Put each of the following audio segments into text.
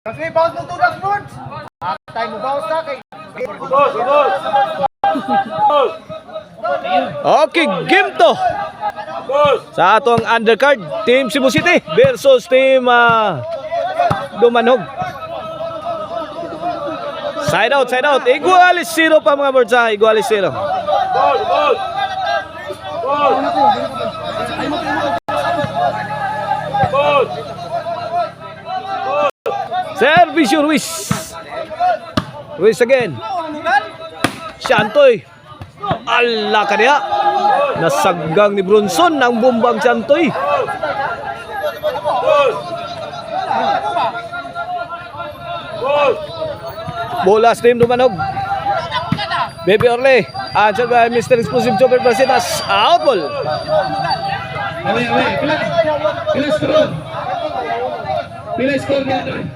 Kasi bounce mo to das boards. Tayo mo bounce na kay. Okay, game to. Sa atong undercard, Team Cebu City versus Team Dumanog. Side out, side out. Igualis 0 pa mga birds ha. Igualis 0. Servisyo Ruiz. Ruiz again. Shantoy. Ala ka niya. Nasaggang ni Bronson ang bumbang Shantoy. Bola Team Dumanog. Baby Orle. Answer by Mr. Explosive Jobber Brasidas. Out ball. Pila score niya doon?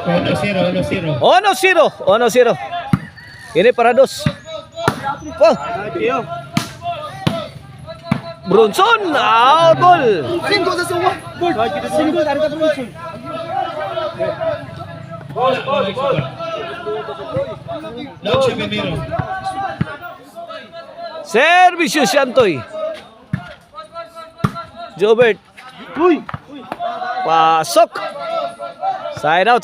1-0. Ono zero. Ini para dos. Oh. Bronson. Out ball. 5 sa suwa. 5 dari ka Bronson. Servisyo Shantoy. Jobert. Pasok. Side out.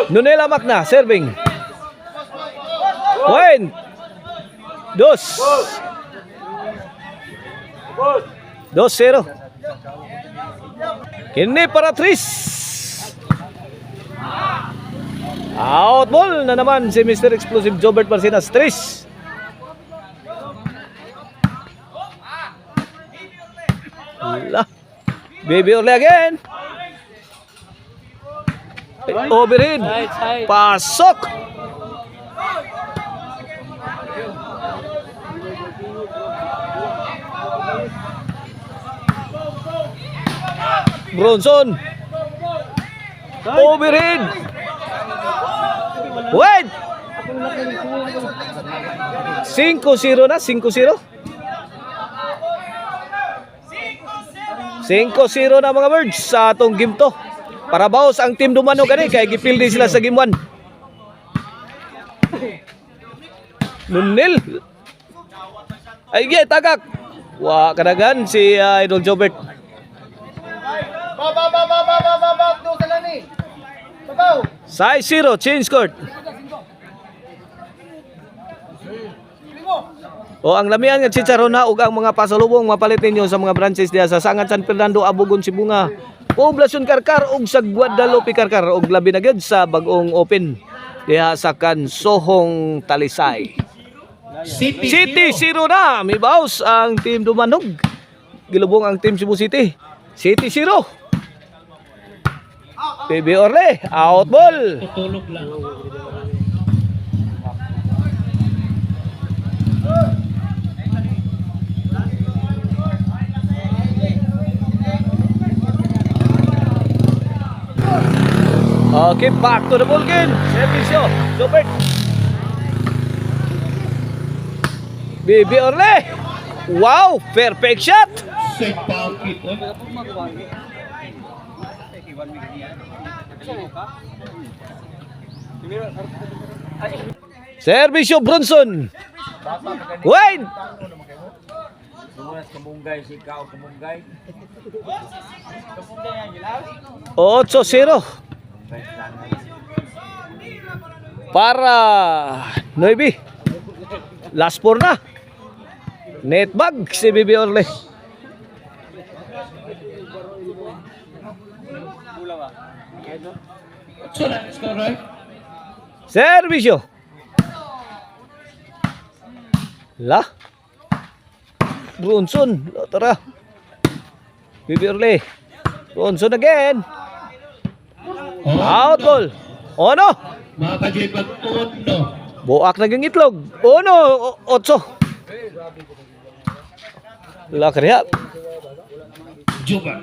Nunela Macna serving. Point. Dos. 2-0. Kini para Tris. Out ball na naman si Mr. Explosive Jobert Barcinas. Tris. Baby Orle again. Overhead. Pasok. Bronson. Overhead. Wait. 5-0 na. 5-0 na mga birds sa atong game to. Para baos ang Team Dumanog gani kay gipildi sila sa game 1. Nunil. Ay tagak. Wa kadagan si Idol Jobert. Do sala ni. Babaw. Size 0 change court. O ang lamian nga chicharon na ug ang mga pasalubong mapalit ninyo sa mga branches diya sa Sangat San Fernando, Abugon, Sibunga, Poblasyon Karkar ug sa Guadalupe Karkar ug labi na gyud sa bag-ong open diha sa Kansohong Talisay. City 0 na, may baos ang Team Dumanog. Gilubong ang Team Cebu City. City 0. Baby Orle, out ball. Tutulog lang. Okay, back to the ball game. Servisyo, Jobert. Baby Orle. Wow, perfect shot. Safe pocket. Servisyo Bronson. Wait. Kamunggay si Kao Kamunggay. 8-0. Para 9. Last 4 na. Netbag si Baby Orle. Servisyo. La. Bronson. Tara. Baby Orle. Bronson again. Out ball. Ono. Mga kajipag uno. Buak naging itlog. Ono. 8. La kaya. Juga.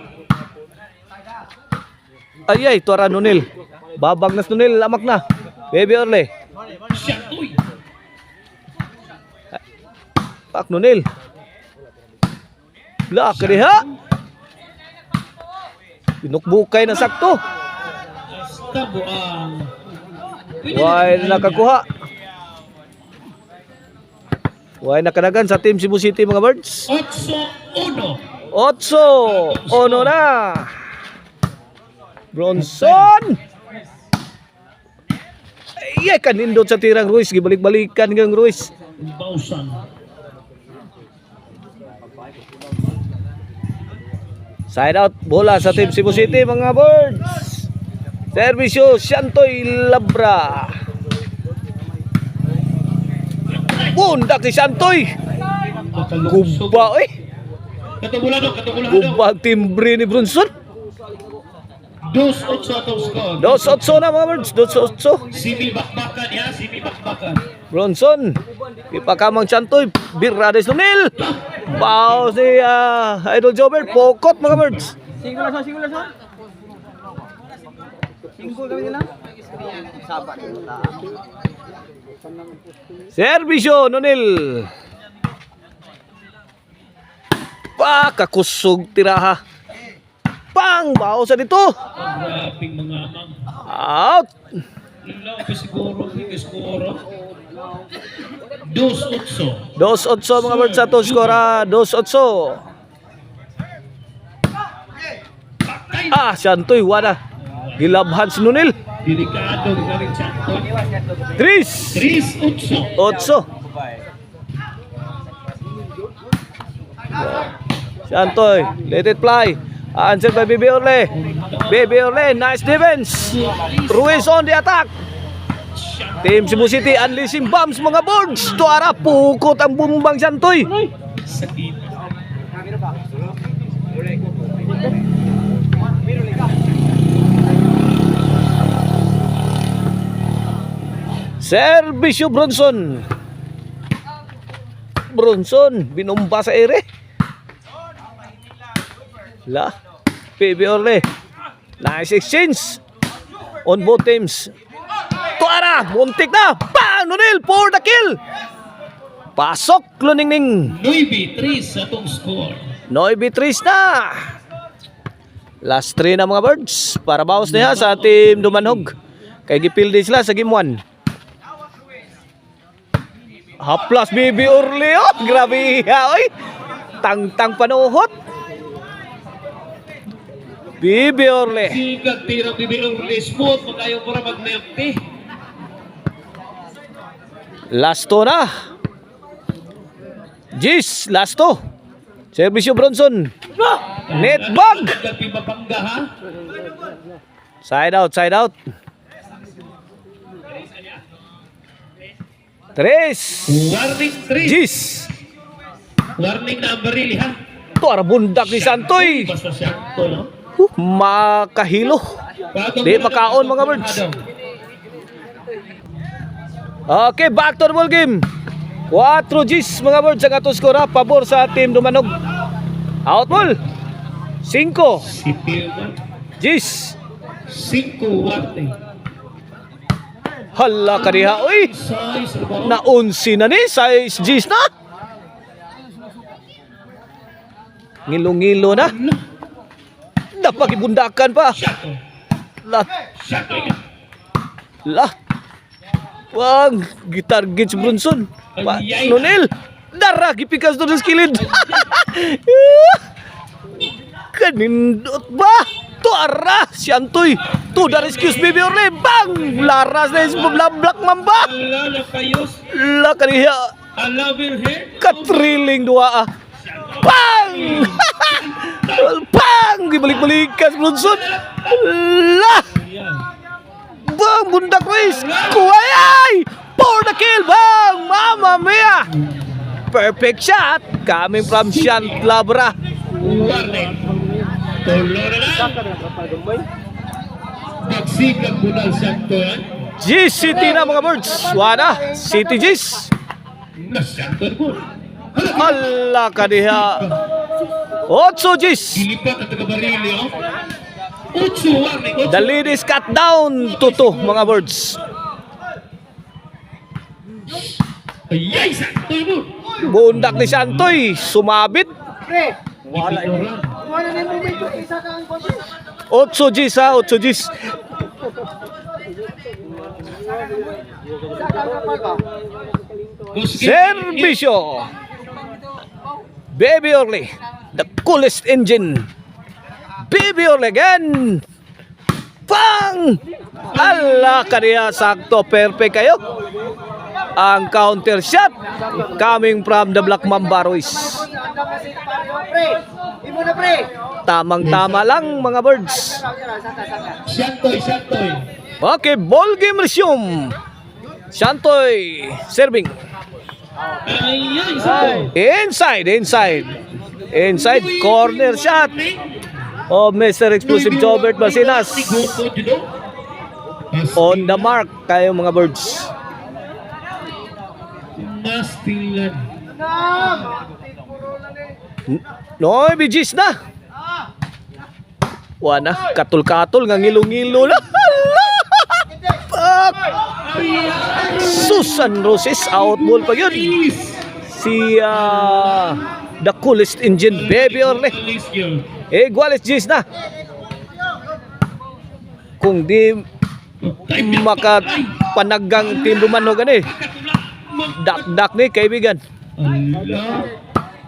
Ay, tuara Nunil. Babag nas Nunil. Lamak na. Baby Orle. Shantoy. Pak Nunil. La kaniha. Pinukbukay na sakto. Tabo ang... Why nakakuha. Why nakadagan sa Team Cebu City mga birds. 8-1. 8-1 na. Bronson. Ay, kanindot sa tirang Ruiz. Gibalik-balikan ng Ruiz. Bausan. Side out. Bola sa Team Cebu City mga birds. Servisyo Shantoy Labra. Bundak ni Shantoy. Gumba eh. Katubulado. Gumba ang timbre ni Bronson. 2-8 atong score. 2-8 na mga birds. 2-8. Simi bakbakan ya, simi bakbakan. Bronson. Ipakamang Shantoy. Birades Lunil. Bao si Idol Jobber. Pokot mga birds. Single son. Single kami nila. Sabat. Servisyo Nonil. Kakusog tiraha. Pang bao sa dito. Grabing mga amang. Out. Ilang pa siguro, hindi siguro. 2-8. 2-8 mga birds sa to skora. 2-8. Shantoy wala. Gilabhan si Nonil. Delikado na rin siya. 3. 3-8. 8. Shantoy, let it fly. Answer by Bibi Orle. Bibi Orle, nice defense. Ruiz on the attack. Team Cebu City unleashing bombs mga boards. Tuara, pukot ang bumbang Shantoy. Sakit. Servisyo Bronson. Bronson, binomba sa ere. La, Bibi Orle. Nice exchange on both teams. Tuara, muntik na. Bang! Nonil for the kill. Pasok, Luningning. 9-3 atong score. 9-3 na. Last 3 na mga birds. Para bawas niya sa team Dumanhog. Kay gipildi sila sa game 1. Haplas Bibi Orle. Oh, grabe ha, oy. Tang-tang panuhot. Bibi Orle. Sigag tirang bibirong smooth. Magayon para mag-empty. Lasto na. Gis, lasto. Servisyo Bronson. Net bag. Pipapangga ha. Side out, side out. 3. Warning 3. Gis. Warning na ang barili ha. Tuara bundak ni Santoy. Basta siya to, no? Makahilo. Di makaon mga birds. Okay, back to the ball game. 4 G's mga birds ang ato skora. Pabor sa team Dumanog. Out ball. 5 Si Pilman. G's. 5 warning. Hala kaniha. Uy, Size rebound. naunsi na ni. Size G's na. Ngilo-ngilo na. Dapat ibundakan pa. Shot. Lah, Shot. lah. Wag, gitarget si Bronson. Nonil, dara, gipikas doon sa kilid. Kanindot ba? Tuara, Shantoy. To the rescue, Bibi Orle. Bang! Laras na yung black mamba. Ala, kayos. La, kaniya. Ala, Virgen. Katriling dua ah. Bang! Bang! Gibalik-balikan si Bronson. La! Yan. Bang! Bundak Ruiz! Kuwayay! For the kill! Bang! Mamma mia! Perfect shot! Coming from Shant Labra. Warning. Tulo na lang. Magsigag mo ng sakto yan. GCT na mga birds. Wala. City G's. Nasakto mo. Hala ka diha. 8 G's. Dilipat at taga-barili, oh. 8 warning. The lead is cut down to 2 mga birds. Ayay, sakto mo. Bundak ni Santoy. Sumabit. Wala na yung momento. Isa ka ang konti. 8 Gs ha, 8 Gs. Isa ka ang kapal ba? Servisyo. Baby Orly, the coolest engine. Baby Orly again. Pang! Ala kaniya, sakto, perfect kayo. Ang counter shot coming from the Black Mamba Royce. Pre, imo na pre. Tamang-tama lang mga birds. Shantoy. Okay, ball game resume. Shantoy serving. Inside corner shot of Mr. Explosive Jobert Basinas. On the mark kayo mga birds. Nastilan. No, bijis na. Wana, katul-katul nga ngilo-ngilo na. Fuck! Susan Roses out ball pa yun. Si the coolest engine, Baby Orly. Iguales Gis na. Kung di makapanagang team Romano gani. Dak ni kaibigan.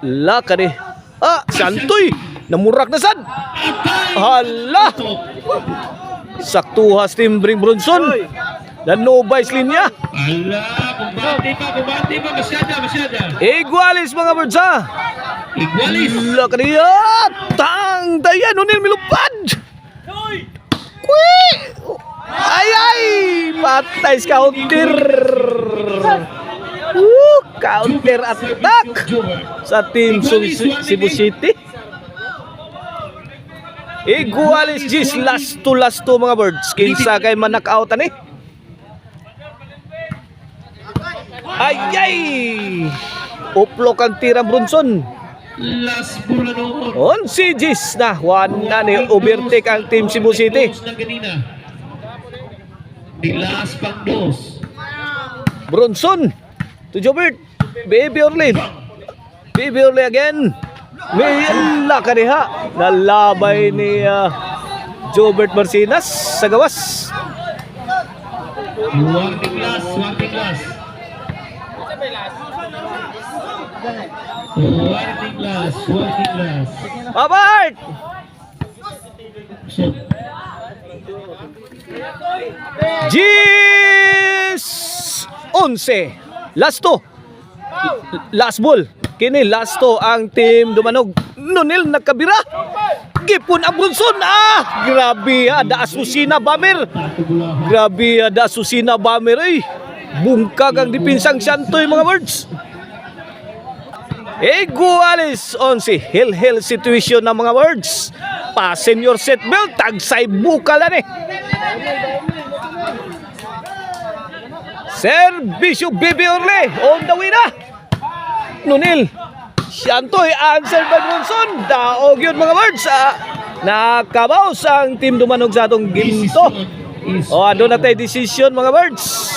La kani. Santoy. Namurak na sad. Hala. Saktuhas team Bring Bronson. Dan no vice linya. Kumbati pa, masyada. Igualis mga birds ha. Igualis. La kaniya. Tang dayan. Nunil milupad. Kwi. Ay. Patay sa counter. Counter attack sa team Cebu City. Igualis Gis. Last to mga birds. Kinsa kay manak-out ani. Ay! Uplok ang tirang Bronson. Last bola noon. On si Gis na. Wala ni overtake ang team Cebu City. Di last pang dos. Bronson to Jobert. Baby Orly again. May lakariha. Nalabay ni Jobert Marcinas sa gawas. Warning last. Babart! Gis 11. Last ball. Kini last to ang team Dumanog. Nunil nakabira. Gipon ang Bronson. Grabe da Asusina Bomber. Ay. Bungkag ang depinsang Santoy mga birds. Igualis 11. Hell situation ng mga birds. Pasen your seatbelt. Tagsay bukal na ni. Servisyo Baby Orly on the way na. Nunil Santoy answer by Bronson. Daog yun mga birds. Nakabaw ang team Dumanog sa atong ginto. Doon na tayo decision mga birds.